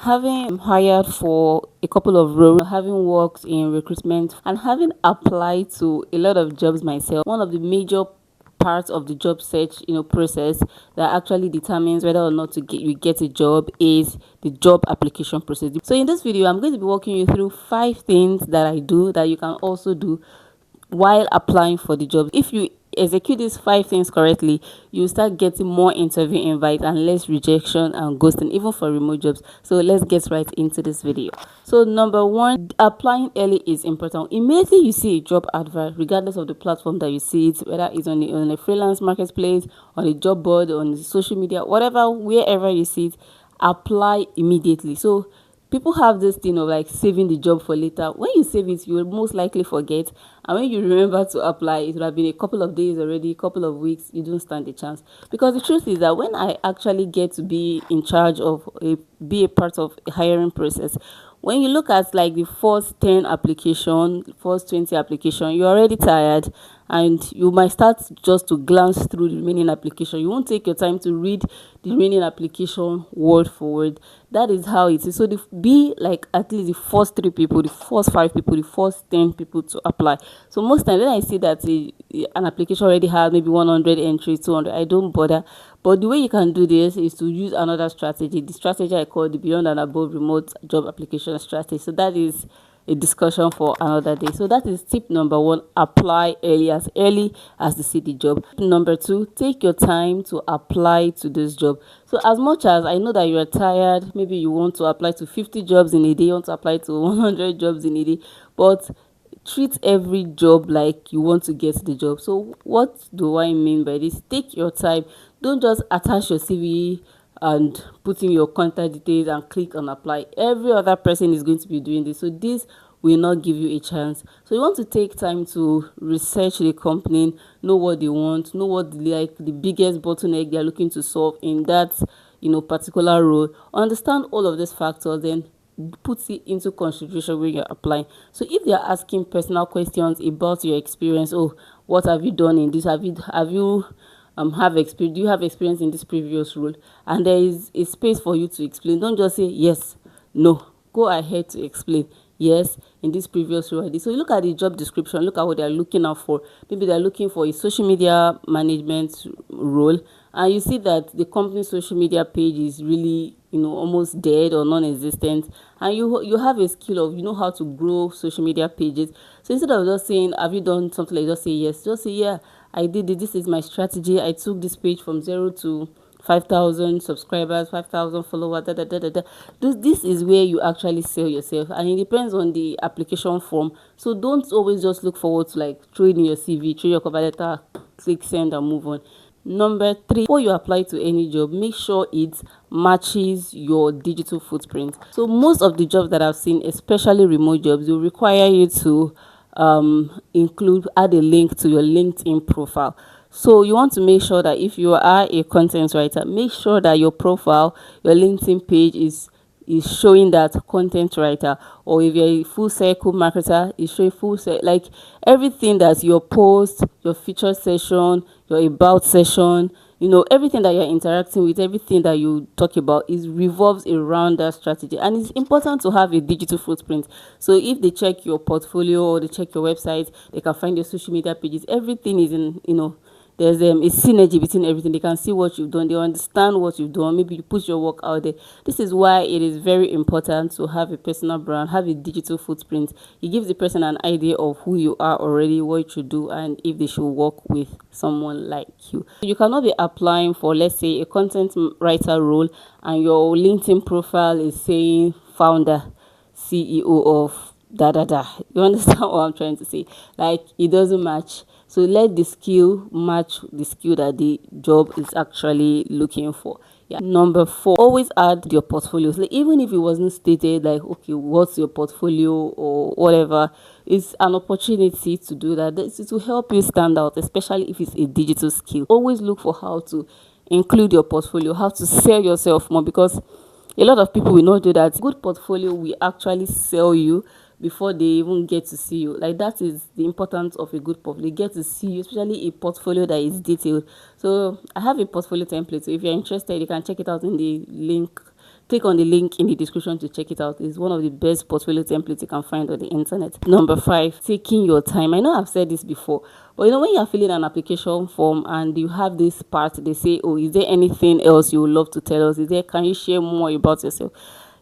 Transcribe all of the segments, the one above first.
Having hired for a couple of roles, having worked in recruitment, and having applied to a lot of jobs myself, one of the major parts of the job search process that actually determines whether or not you get a job is the job application process. So in this video, I'm going to be walking you through 5 things that I do that you can also do while applying for the job. If you execute these 5 things correctly, you start getting more interview invites and less rejection and ghosting, even for remote jobs. So let's get right into this video. So number 1, applying early is important. Immediately you see a job advert, regardless of the platform that you see it, whether it's on a freelance marketplace, on a job board, on social media, whatever, wherever you see it, apply immediately. So people have this thing of like saving the job for later. When you save it, you will most likely forget, and when you remember to apply, it will have been a couple of days already, a couple of weeks. You don't stand a chance, because the truth is that when I actually get to be in charge of be a part of a hiring process, when you look at like the first 10 application, first 20 application, you're already tired, and you might start just to glance through the remaining application. You won't take your time to read the remaining application word for word. That is how it is. So be like at least the first 3 people, the first 5 people, the first 10 people to apply. So most times when I see that an application already has maybe 100 entries, 200, I don't bother. But the way you can do this is to use another strategy. The strategy I call the beyond and above remote job application strategy. So that is a discussion for another day. So that is tip number 1, apply early as you see the job. Number 2, take your time to apply to this job. So as much as I know that you are tired, maybe you want to apply to 50 jobs in a day, you want to apply to 100 jobs in a day, but treat every job like you want to get the job. So what do I mean by this? Take your time. Don't just attach your CV and put in your contact details and click on apply. Every other person is going to be doing this, so this will not give you a chance. So you want to take time to research the company, know what they want, know what the biggest bottleneck they are looking to solve in that particular role. Understand all of these factors, then put it into consideration when you're applying. So if they are asking personal questions about your experience, oh, what have you done in this? Have you do you have experience in this previous role? And there is a space for you to explain. Don't just say yes, no. Go ahead to explain. Yes, in this previous role I did. So you look at the job description, look at what they're looking out for. Maybe they're looking for a social media management role, and you see that the company's social media page is really almost dead or non-existent, and you have a skill of how to grow social media pages. So instead of just saying have you done something, like just say yes, just say yeah, I did it. This is my strategy. I took this page from 0 to 5,000 subscribers, 5,000 followers, da, da, da, da, da. This is where you actually sell yourself, and it depends on the application form. So don't always just look forward to like throwing in your CV, throw your cover letter, click send and move on. Number 3, before you apply to any job, make sure it matches your digital footprint. So most of the jobs that I've seen, especially remote jobs, will require you to add a link to your LinkedIn profile. So you want to make sure that if you are a content writer, make sure that your profile, your LinkedIn page is showing that content writer. Or if you're a full circle marketer, is showing like everything that's your post, your feature session, your about session, everything that you're interacting with, everything that you talk about revolves around that strategy. And it's important to have a digital footprint. So if they check your portfolio or they check your website, they can find your social media pages. Everything is in, there's a synergy between everything. They can see what you've done. They understand what you've done. Maybe you put your work out there. This is why it is very important to have a personal brand, have a digital footprint. It gives the person an idea of who you are already, what you do, and if they should work with someone like you. You cannot be applying for, let's say, a content writer role, and your LinkedIn profile is saying founder, CEO of da da da. You understand what I'm trying to say? Like, it doesn't match. So let the skill match the skill that the job is actually looking for. Yeah. Number 4, always add your portfolio. So even if it wasn't stated like, okay, what's your portfolio or whatever, it's an opportunity to do that. It will help you stand out, especially if it's a digital skill. Always look for how to include your portfolio, how to sell yourself more, because a lot of people will not do that. Good portfolio will actually sell you before they even get to see you. Like, that is the importance of a good portfolio. They get to see you, especially a portfolio that is detailed. So I have a portfolio template. So if you're interested, you can check it out in the link click on the link in the description to check it out. It's one of the best portfolio templates you can find on the internet. Number 5, taking your time. I know I've said this before, but when you're filling an application form and you have this part, they say, oh, is there anything else you would love to tell us? Can you share more about yourself?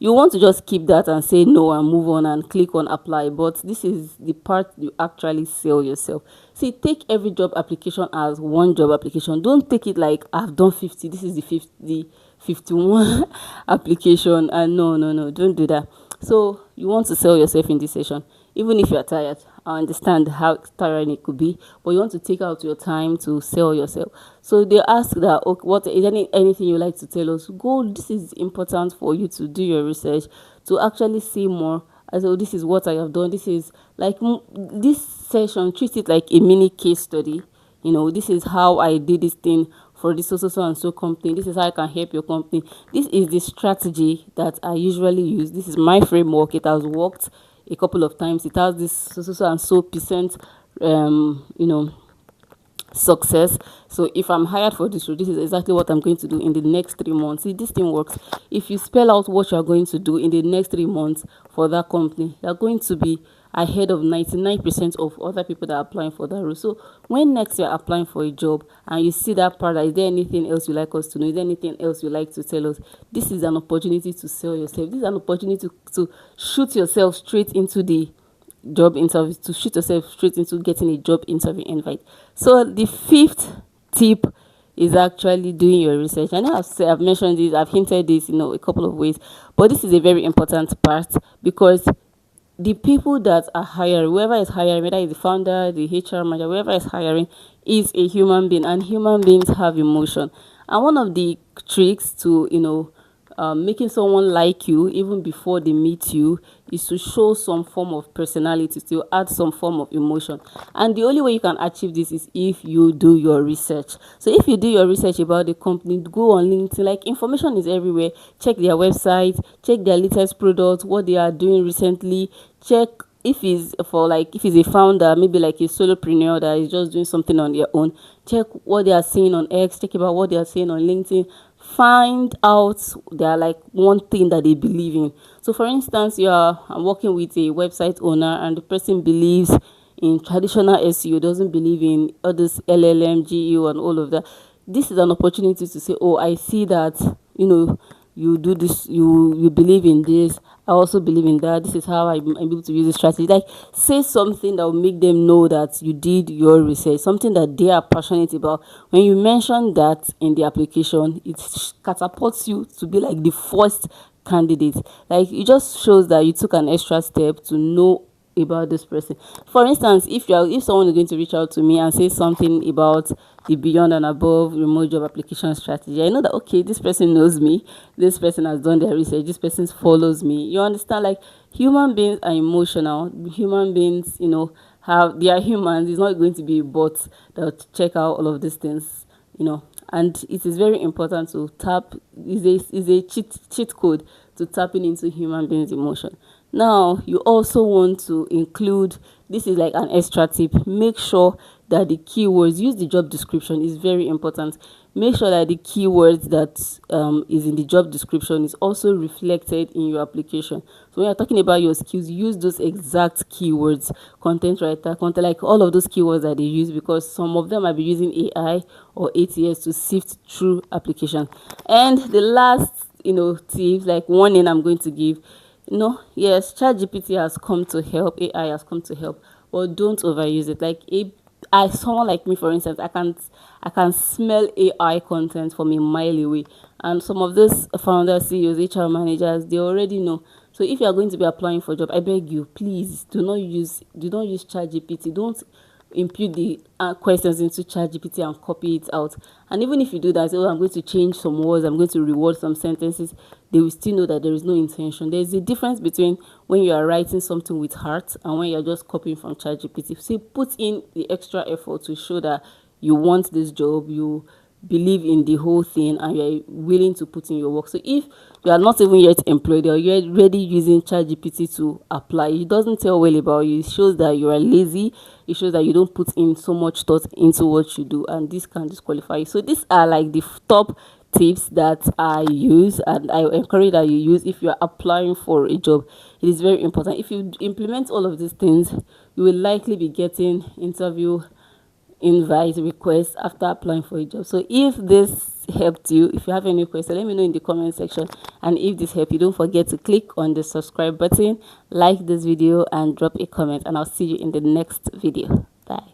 You want to just keep that and say no and move on and click on apply, but this is the part you actually sell yourself. See, take every job application as one job application. Don't take it like I've done 50, this is the 51 application, and no, don't do that. So you want to sell yourself in this session. Even if you're tired, I understand how tiring it could be, but you want to take out your time to sell yourself. So they ask that, okay, what is anything you like to tell us? Go. This is important for you to do your research, to actually see more. As oh, this is what I have done. This is like this session. Treat it like a mini case study. This is how I did this thing for this so and so company. This is how I can help your company. This is the strategy that I usually use. This is my framework. It has worked a couple of times. It has this so and so percent success. So if I'm hired for this role, this is exactly what I'm going to do in the next 3 months. See, this thing works. If you spell out what you're going to do in the next 3 months for that company, you're going to be ahead of 99% of other people that are applying for that role. So when next you're applying for a job and you see that part, is there anything else you like us to know? Is there anything else you like to tell us? This is an opportunity to sell yourself. This is an opportunity to shoot yourself straight into the job interview, to shoot yourself straight into getting a job interview invite. So the 5th tip is actually doing your research. I know I've mentioned this, I've hinted this, a couple of ways, but this is a very important part, because the people that are hiring, whoever is hiring, whether it's the founder, the HR manager, whoever is hiring, is a human being, and human beings have emotion. And one of the tricks to making someone like you even before they meet you is to show some form of personality, to add some form of emotion. And the only way you can achieve this is if you do your research. So if you do your research about the company, go on LinkedIn. Like, information is everywhere. Check their website, check their latest products, what they are doing recently. Check if it's a founder, maybe like a solopreneur that is just doing something on their own. Check what they are saying on X, check about what they are saying on LinkedIn. Find out their one thing that they believe in. So for instance, I'm working with a website owner and the person believes in traditional SEO, doesn't believe in all this LLM, GEO and all of that. This is an opportunity to say, oh, I see that you do this, you believe in this, I also believe in that. This is how I'm able to use this strategy. Like, say something that will make them know that you did your research, something that they are passionate about. When you mention that in the application, it catapults you to be like the first candidate. Like, it just shows that you took an extra step to know about this person. For instance, if someone is going to reach out to me and say something about the beyond and above remote job application strategy, I know that, okay, this person knows me, this person has done their research, this person follows me. You understand? Like, human beings are emotional. Human beings, they are humans. It's not going to be a bot that will check out all of these things, and it is very important to tap, is a cheat code to tapping into human beings' emotion. Now, you also want to include, this is like an extra tip, make sure that the keywords, use the job description, is very important. Make sure that the keywords that is in the job description is also reflected in your application. So when you're talking about your skills, use those exact keywords, content writer, content, like all of those keywords that they use, because some of them might be using AI or ATS to sift through application. And the last, tips, like warning I'm going to give, yes, ChatGPT has come to help, AI has come to help, but don't overuse it. Like, someone like me, for instance, I can smell AI content from a mile away, and some of those founders, CEOs, HR managers, they already know. So if you are going to be applying for a job, I beg you, please do not use ChatGPT. Don't impute the questions into ChatGPT and copy it out. And even if you do that, I'm going to change some words, I'm going to reword some sentences, they will still know that there is no intention. There is a difference between when you are writing something with heart and when you are just copying from ChatGPT. So put in the extra effort to show that you want this job, you believe in the whole thing, and you're willing to put in your work. So if you are not even yet employed or you're already using ChatGPT to apply, it doesn't tell well about you. It shows that you are lazy. It shows that you don't put in so much thought into what you do, and this can disqualify you. So these are like the top tips that I use and I encourage that you use if you are applying for a job. It is very important. If you implement all of these things, you will likely be getting interview invite requests after applying for a job. So if this helped you, if you have any question, let me know in the comment section. And if this helped you, don't forget to click on the subscribe button, like this video, and drop a comment. And I'll see you in the next video. Bye.